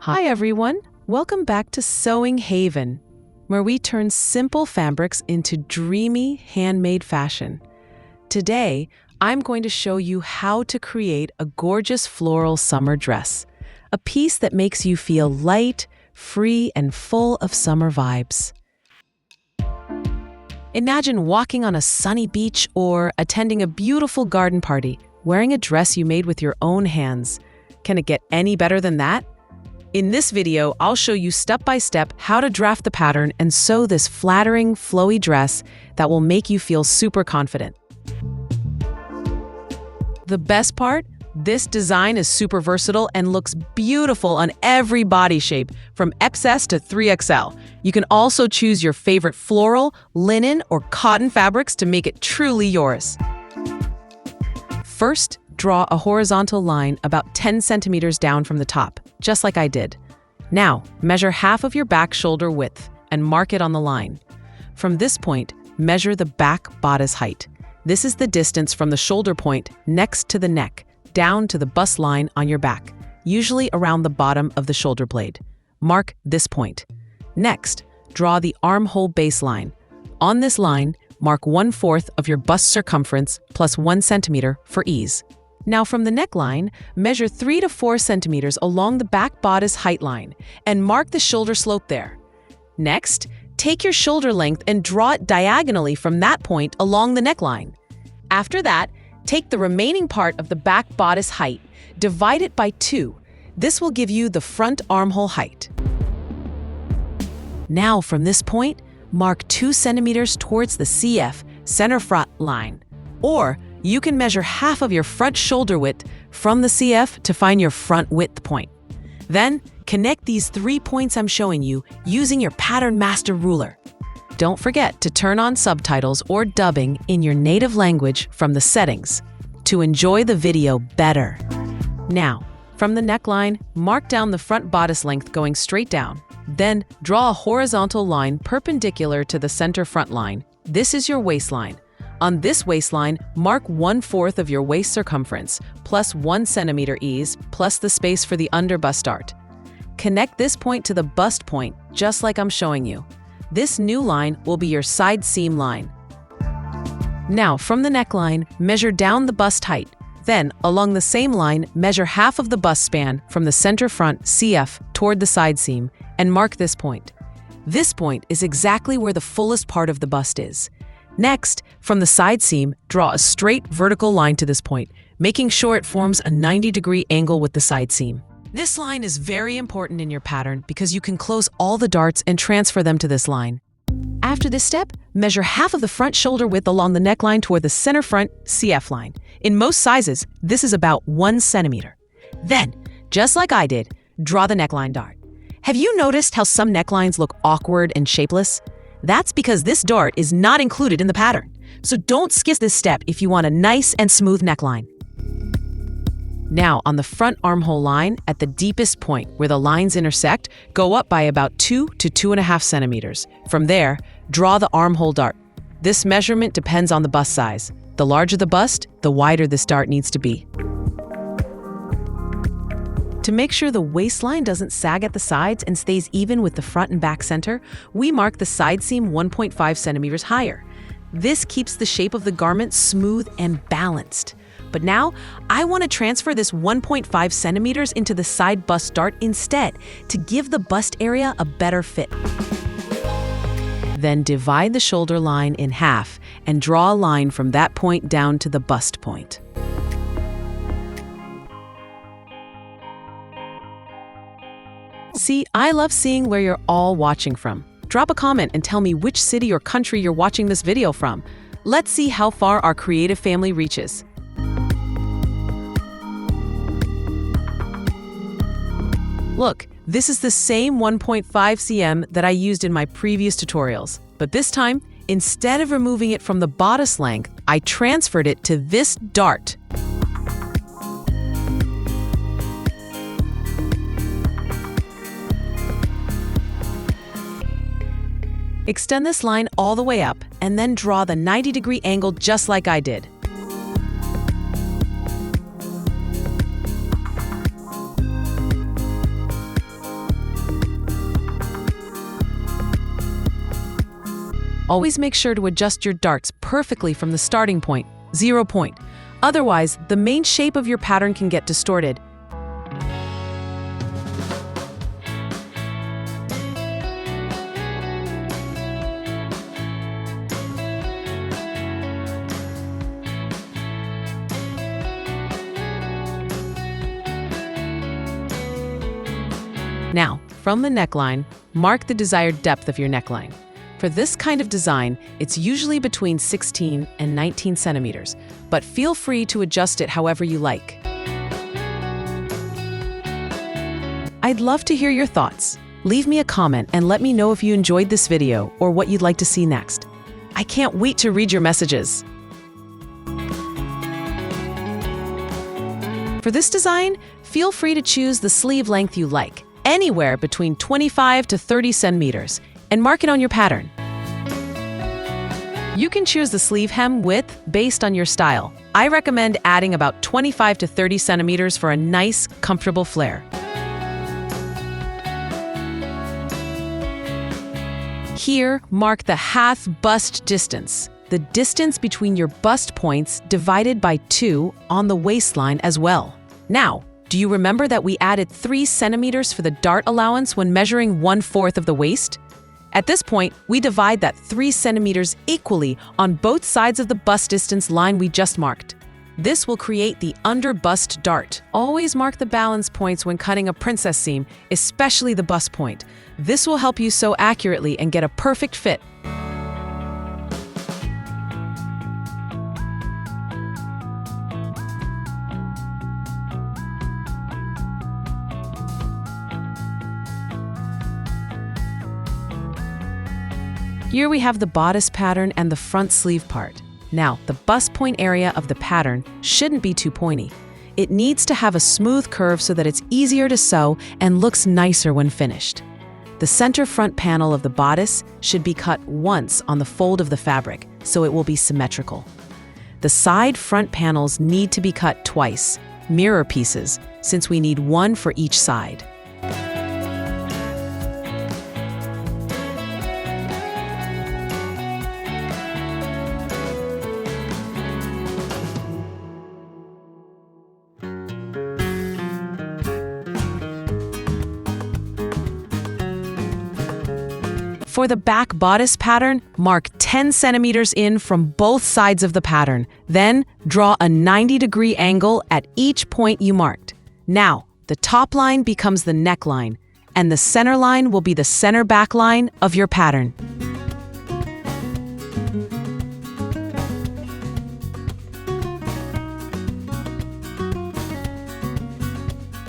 Hi everyone, welcome back to Sewing Haven, where we turn simple fabrics into dreamy handmade fashion. Today, I'm going to show you how to create a gorgeous floral summer dress, a piece that makes you feel light, free, and full of summer vibes. Imagine walking on a sunny beach or attending a beautiful garden party, wearing a dress you made with your own hands. Can it get any better than that? In this video, I'll show you step-by-step how to draft the pattern and sew this flattering, flowy dress that will make you feel super confident. The best part? This design is super versatile and looks beautiful on every body shape, from XS to 3XL. You can also choose your favorite floral, linen, or cotton fabrics to make it truly yours. First, draw a horizontal line about 10 centimeters down from the top, just like I did. Now, measure half of your back shoulder width and mark it on the line. From this point, measure the back bodice height. This is the distance from the shoulder point next to the neck, down to the bust line on your back, usually around the bottom of the shoulder blade. Mark this point. Next, draw the armhole baseline. On this line, mark 1/4 of your bust circumference plus 1 centimeter for ease. Now from the neckline, measure 3 to 4 centimeters along the back bodice height line and mark the shoulder slope there. Next, take your shoulder length and draw it diagonally from that point along the neckline. After that, take the remaining part of the back bodice height, divide it by 2. This will give you the front armhole height. Now from this point, mark 2 centimeters towards the CF, center front line. Or you can measure half of your front shoulder width from the CF to find your front width point. Then, connect these 3 points I'm showing you using your Pattern Master ruler. Don't forget to turn on subtitles or dubbing in your native language from the settings to enjoy the video better. Now, from the neckline, mark down the front bodice length going straight down. Then, draw a horizontal line perpendicular to the center front line. This is your waistline. On this waistline, mark 1/4 of your waist circumference, plus 1 centimeter ease, plus the space for the under bust dart. Connect this point to the bust point, just like I'm showing you. This new line will be your side seam line. Now, from the neckline, measure down the bust height. Then, along the same line, measure half of the bust span from the center front CF toward the side seam and mark this point. This point is exactly where the fullest part of the bust is. Next, from the side seam, draw a straight vertical line to this point, making sure it forms a 90-degree angle with the side seam. This line is very important in your pattern because you can close all the darts and transfer them to this line. After this step, measure half of the front shoulder width along the neckline toward the center front CF line. In most sizes, this is about 1 centimeter. Then, just like I did, draw the neckline dart. Have you noticed how some necklines look awkward and shapeless? That's because this dart is not included in the pattern. So don't skip this step if you want a nice and smooth neckline. Now, on the front armhole line, at the deepest point where the lines intersect, go up by about 2 to 2.5 centimeters. From there, draw the armhole dart. This measurement depends on the bust size. The larger the bust, the wider this dart needs to be. To make sure the waistline doesn't sag at the sides and stays even with the front and back center, we mark the side seam 1.5 centimeters higher. This keeps the shape of the garment smooth and balanced. But now, I want to transfer this 1.5 centimeters into the side bust dart instead to give the bust area a better fit. Then divide the shoulder line in half and draw a line from that point down to the bust point. See, I love seeing where you're all watching from. Drop a comment and tell me which city or country you're watching this video from. Let's see how far our creative family reaches. Look, this is the same 1.5 cm that I used in my previous tutorials. But this time, instead of removing it from the bodice length, I transferred it to this dart. Extend this line all the way up and then draw the 90-degree angle just like I did. Always make sure to adjust your darts perfectly from the starting point, 0 point. Otherwise, the main shape of your pattern can get distorted. Now, from the neckline, mark the desired depth of your neckline. For this kind of design, it's usually between 16 and 19 centimeters, but feel free to adjust it however you like. I'd love to hear your thoughts. Leave me a comment and let me know if you enjoyed this video or what you'd like to see next. I can't wait to read your messages. For this design, feel free to choose the sleeve length you like, anywhere between 25 to 30 centimeters, and mark it on your pattern. You can choose the sleeve hem width based on your style. I recommend adding about 25 to 30 centimeters for a nice, comfortable flare. Here, mark the half bust distance, the distance between your bust points divided by 2 on the waistline as well. Now, do you remember that we added 3 centimeters for the dart allowance when measuring 1/4 of the waist? At this point, we divide that 3 centimeters equally on both sides of the bust distance line we just marked. This will create the under bust dart. Always mark the balance points when cutting a princess seam, especially the bust point. This will help you sew accurately and get a perfect fit. Here we have the bodice pattern and the front sleeve part. Now, the bust point area of the pattern shouldn't be too pointy. It needs to have a smooth curve so that it's easier to sew and looks nicer when finished. The center front panel of the bodice should be cut once on the fold of the fabric, so it will be symmetrical. The side front panels need to be cut twice, mirror pieces, since we need one for each side. For the back bodice pattern, mark 10 centimeters in from both sides of the pattern. Then, draw a 90-degree angle at each point you marked. Now, the top line becomes the neckline, and the center line will be the center back line of your pattern.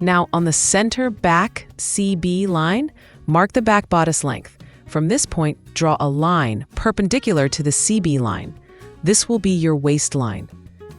Now, on the center back CB line, mark the back bodice length. From this point, draw a line perpendicular to the CB line. This will be your waistline.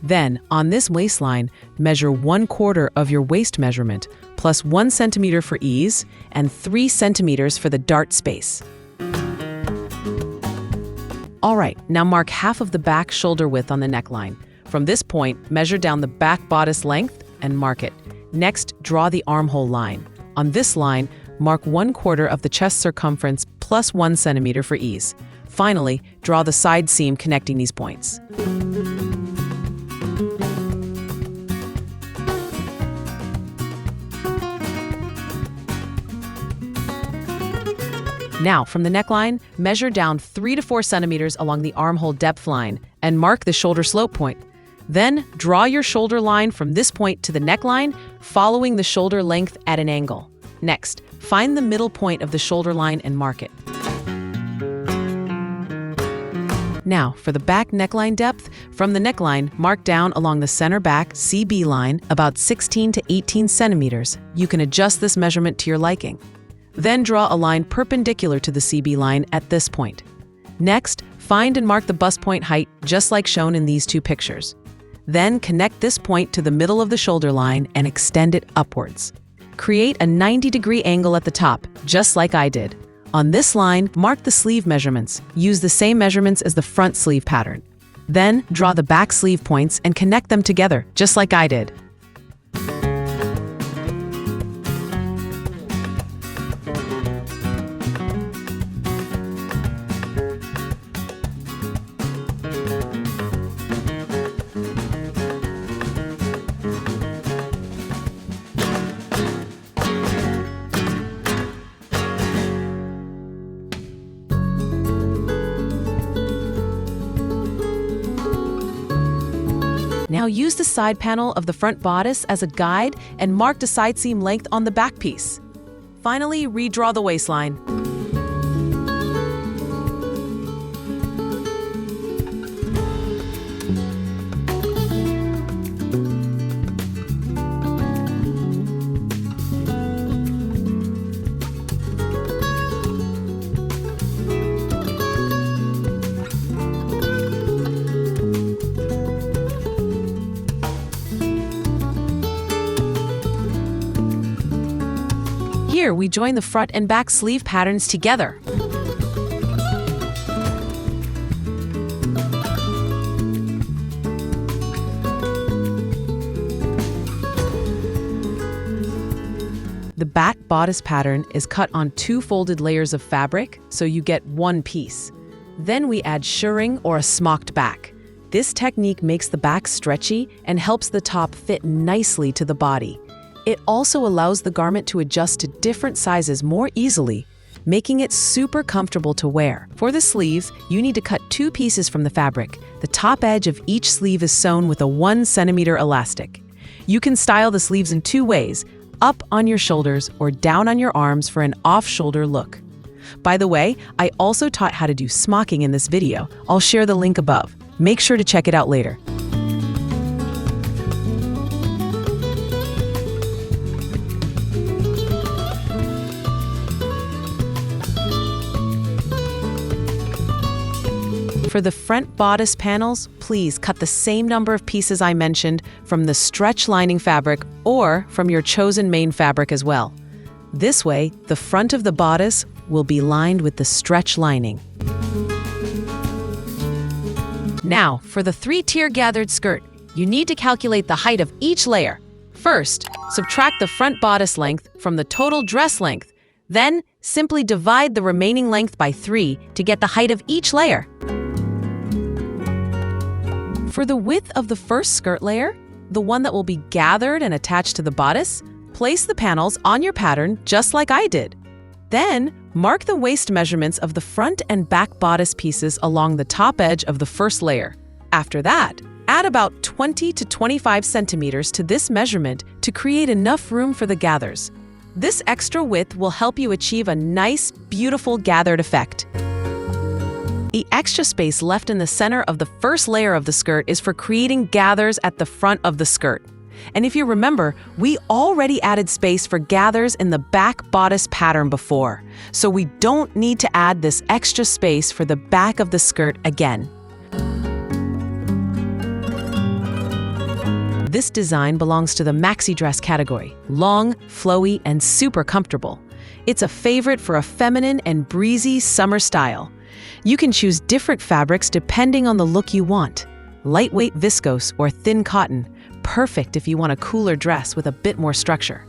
Then, on this waistline, measure 1/4 of your waist measurement, plus 1 centimeter for ease, and 3 centimeters for the dart space. All right, now mark half of the back shoulder width on the neckline. From this point, measure down the back bodice length and mark it. Next, draw the armhole line. On this line, mark 1/4 of the chest circumference plus 1 centimeter for ease. Finally, draw the side seam connecting these points. Now, from the neckline, measure down 3 to 4 centimeters along the armhole depth line and mark the shoulder slope point. Then, draw your shoulder line from this point to the neckline, following the shoulder length at an angle. Next, find the middle point of the shoulder line and mark it. Now, for the back neckline depth, from the neckline, mark down along the center back CB line about 16 to 18 centimeters. You can adjust this measurement to your liking. Then draw a line perpendicular to the CB line at this point. Next, find and mark the bust point height just like shown in these two pictures. Then connect this point to the middle of the shoulder line and extend it upwards. Create a 90-degree angle at the top, just like I did. On this line, mark the sleeve measurements. Use the same measurements as the front sleeve pattern. Then, draw the back sleeve points and connect them together, just like I did. Now use the side panel of the front bodice as a guide and mark the side seam length on the back piece. Finally, redraw the waistline. Here, we join the front and back sleeve patterns together. The back bodice pattern is cut on 2 folded layers of fabric, so you get one piece. Then we add shirring or a smocked back. This technique makes the back stretchy and helps the top fit nicely to the body. It also allows the garment to adjust to different sizes more easily, making it super comfortable to wear. For the sleeves, you need to cut 2 pieces from the fabric. The top edge of each sleeve is sewn with a 1 centimeter elastic. You can style the sleeves in 2 ways, up on your shoulders or down on your arms for an off-shoulder look. By the way, I also taught how to do smocking in this video. I'll share the link above. Make sure to check it out later. For the front bodice panels, please cut the same number of pieces I mentioned from the stretch lining fabric or from your chosen main fabric as well. This way, the front of the bodice will be lined with the stretch lining. Now, for the 3-tier gathered skirt, you need to calculate the height of each layer. First, subtract the front bodice length from the total dress length. Then, simply divide the remaining length by 3 to get the height of each layer. For the width of the first skirt layer, the one that will be gathered and attached to the bodice, place the panels on your pattern just like I did. Then, mark the waist measurements of the front and back bodice pieces along the top edge of the first layer. After that, add about 20 to 25 centimeters to this measurement to create enough room for the gathers. This extra width will help you achieve a nice, beautiful gathered effect. The extra space left in the center of the first layer of the skirt is for creating gathers at the front of the skirt. And if you remember, we already added space for gathers in the back bodice pattern before, so we don't need to add this extra space for the back of the skirt again. This design belongs to the maxi dress category, long, flowy, and super comfortable. It's a favorite for a feminine and breezy summer style. You can choose different fabrics depending on the look you want. Lightweight viscose or thin cotton, perfect if you want a cooler dress with a bit more structure.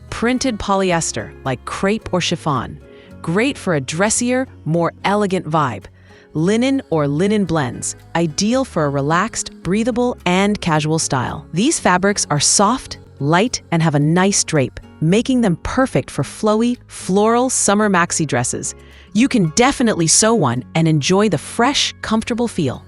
Printed polyester, like crepe or chiffon, great for a dressier, more elegant vibe. Linen or linen blends, ideal for a relaxed, breathable, and casual style. These fabrics are soft, light, and have a nice drape, making them perfect for flowy, floral summer maxi dresses. You can definitely sew one and enjoy the fresh, comfortable feel.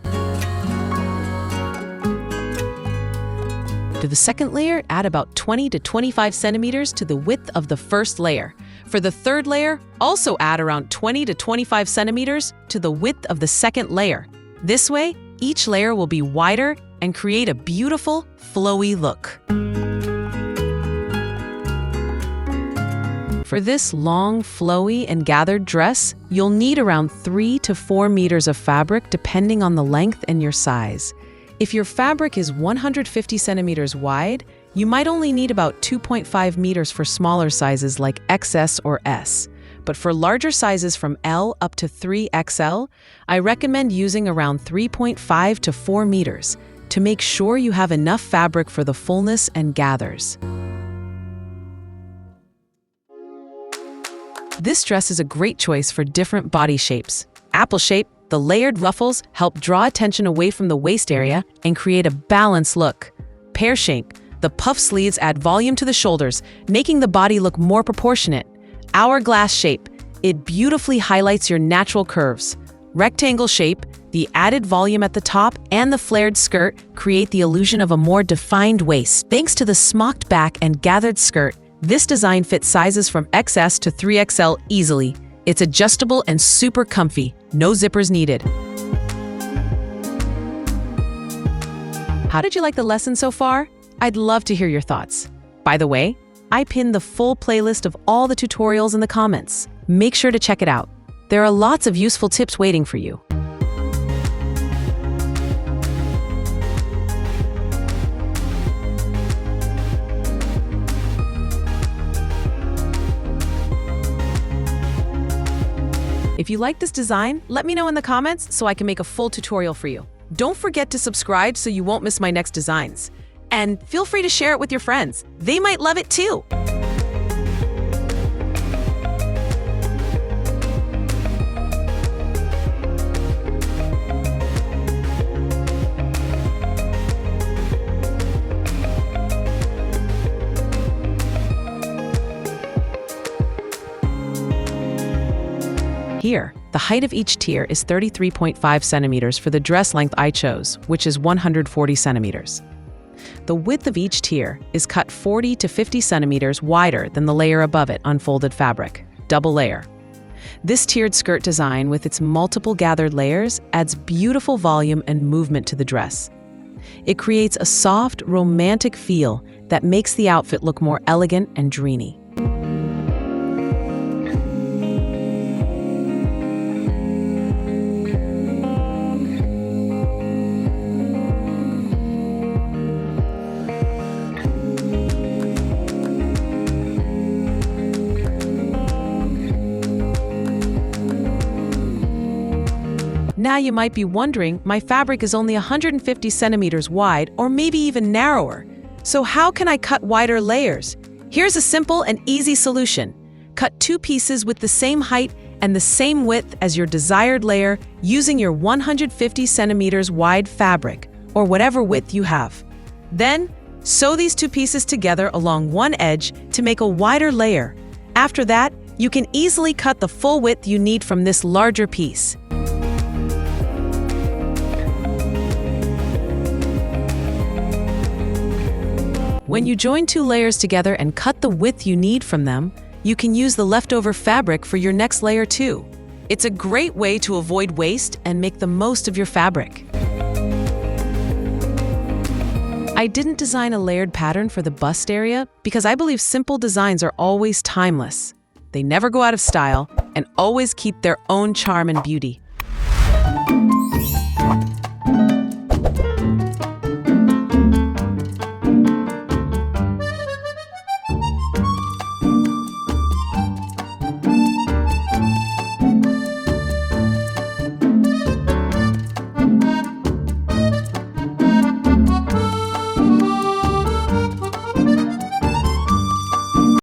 To the second layer, add about 20 to 25 centimeters to the width of the first layer. For the third layer, also add around 20 to 25 centimeters to the width of the second layer. This way, each layer will be wider and create a beautiful, flowy look. For this long, flowy, and gathered dress, you'll need around 3 to 4 meters of fabric depending on the length and your size. If your fabric is 150 centimeters wide, you might only need about 2.5 meters for smaller sizes like XS or S. But for larger sizes from L up to 3XL, I recommend using around 3.5 to 4 meters to make sure you have enough fabric for the fullness and gathers. This dress is a great choice for different body shapes. Apple shape, the layered ruffles help draw attention away from the waist area and create a balanced look. Pear shape, the puff sleeves add volume to the shoulders, making the body look more proportionate. Hourglass shape, it beautifully highlights your natural curves. rectangle shape, the added volume at the top, and the flared skirt create the illusion of a more defined waist. Thanks to the smocked back and gathered skirt, this design fits sizes from XS to 3XL easily. It's adjustable and super comfy, no zippers needed. How did you like the lesson so far? I'd love to hear your thoughts. By the way, I pinned the full playlist of all the tutorials in the comments. Make sure to check it out. There are lots of useful tips waiting for you. If you like this design, let me know in the comments so I can make a full tutorial for you. Don't forget to subscribe so you won't miss my next designs. And feel free to share it with your friends. They might love it too. Here, the height of each tier is 33.5 centimeters for the dress length I chose, which is 140 centimeters. The width of each tier is cut 40 to 50 centimeters wider than the layer above it on folded fabric, double layer. This tiered skirt design with its multiple gathered layers adds beautiful volume and movement to the dress. It creates a soft, romantic feel that makes the outfit look more elegant and dreamy. Now you might be wondering, my fabric is only 150 centimeters wide or maybe even narrower. So how can I cut wider layers? Here's a simple and easy solution. Cut 2 pieces with the same height and the same width as your desired layer using your 150 centimeters wide fabric or whatever width you have. Then, sew these 2 pieces together along one edge to make a wider layer. After that, you can easily cut the full width you need from this larger piece. When you join 2 layers together and cut the width you need from them, you can use the leftover fabric for your next layer too. It's a great way to avoid waste and make the most of your fabric. I didn't design a layered pattern for the bust area because I believe simple designs are always timeless. They never go out of style and always keep their own charm and beauty.